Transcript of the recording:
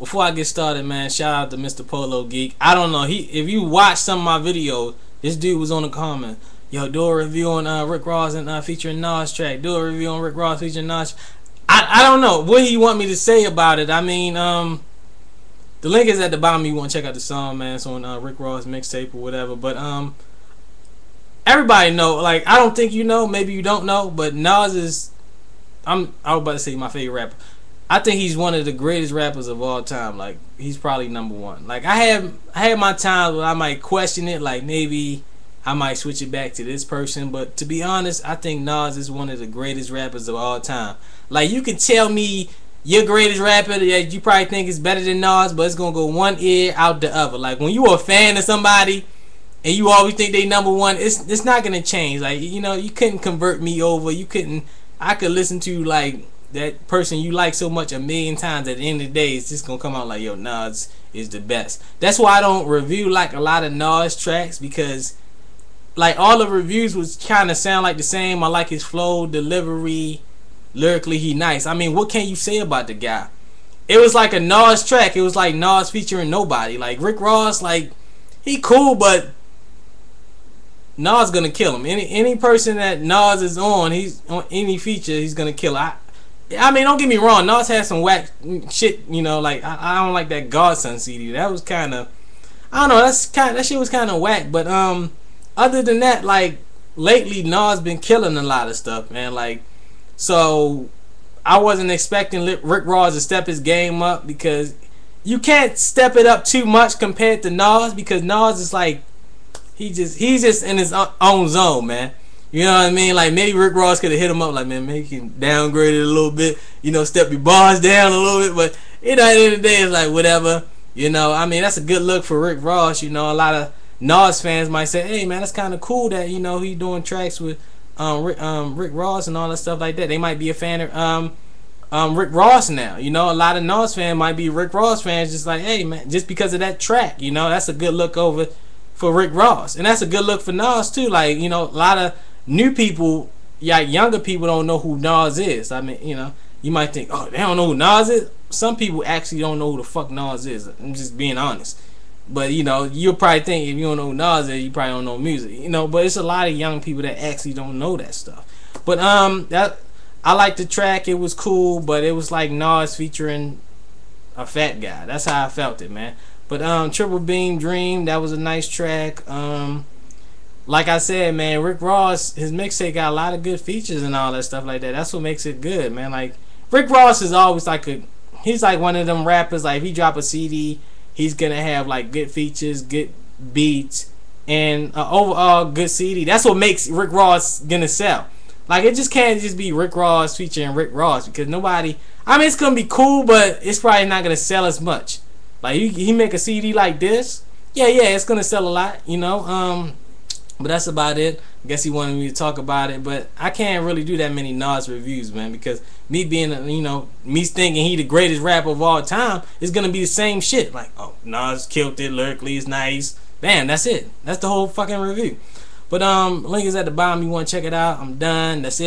before I get started, man, shout out to Mr. Polo Geek. I don't know, if you watch some of my videos, this dude was on the comment. Yo, do a review on Rick Ross and featuring Nas track. Do a review on Rick Ross featuring Nas. I don't know what he want me to say about it. I mean, the link is at the bottom. You want to check out the song, man. It's on Rick Ross mixtape or whatever. But everybody know. Like, I don't think you know. Maybe you don't know. But Nas is, I was about to say my favorite rapper. I think he's one of the greatest rappers of all time. Like, he's probably #1. Like, I had my times where I might question it. Like, maybe I might switch it back to this person. But to be honest, I think Nas is one of the greatest rappers of all time. Like, you can tell me your greatest rapper that you probably think is better than Nas, but it's gonna go one ear out the other. Like, when you a fan of somebody and you always think they #1, it's not gonna change. Like, you know, you couldn't convert me over. I could listen to like that person you like so much a million times. At the end of the day, it's just gonna come out like, yo, Nas is the best. That's why I don't review like a lot of Nas tracks, because like all the reviews was kind of sound like the same. I like his flow, delivery. Lyrically, he nice. I mean, what can you say about the guy? It was like a Nas track. It was like Nas featuring nobody. Like, Rick Ross, like, he cool, but Nas gonna kill him. Any person that Nas is on, he's on any feature, he's gonna kill. I mean, don't get me wrong. Nas has some whack shit. You know, like I don't like that Godson CD. That was kind of, I don't know. That shit was kind of whack. But other than that, like, lately Nas been killing a lot of stuff, man. Like. So I wasn't expecting Rick Ross to step his game up, because you can't step it up too much compared to Nas, because Nas is like, he's just in his own zone, man. You know what I mean? Like, maybe Rick Ross could have hit him up like, man, maybe you can downgrade it a little bit, you know, step your bars down a little bit. But you know, at the end of the day, it's like whatever. You know, I mean, that's a good look for Rick Ross. You know, a lot of Nas fans might say, hey man, that's kind of cool that, you know, he doing tracks with Rick Ross and all that stuff like that. They might be a fan of Rick Ross now. You know, a lot of Nas fans might be Rick Ross fans, just like, hey man, just because of that track. You know, that's a good look over for Rick Ross, and that's a good look for Nas too. Like, you know, a lot of new people, yeah, younger people don't know who Nas is. I mean, you know, you might think, oh, they don't know who Nas is. Some people actually don't know who the fuck Nas is. I'm just being honest. But, you know, you'll probably think if you don't know who Nas is, you probably don't know music. You know, but it's a lot of young people that actually don't know that stuff. But that, I liked the track. It was cool, but it was like Nas featuring a fat guy. That's how I felt it, man. But Triple Beam Dream, that was a nice track. Like I said, man, Rick Ross, his mixtape got a lot of good features and all that stuff like that. That's what makes it good, man. Like, Rick Ross is always like he's like one of them rappers. Like, if he drop a CD, he's gonna have like good features, good beats, and overall good CD. That's what makes Rick Ross gonna sell. Like, it just can't just be Rick Ross featuring Rick Ross, because nobody, I mean, it's gonna be cool, but it's probably not gonna sell as much. Like, he make a CD like this, yeah, it's gonna sell a lot, you know. But that's about it. I guess he wanted me to talk about it, but I can't really do that many Nas reviews, man, because me being, you know, me thinking he the greatest rapper of all time is gonna be the same shit. Like, oh, Nas killed it, lyrically is nice. Bam, that's it. That's the whole fucking review. But link is at the bottom. You want to check it out. I'm done. That's it.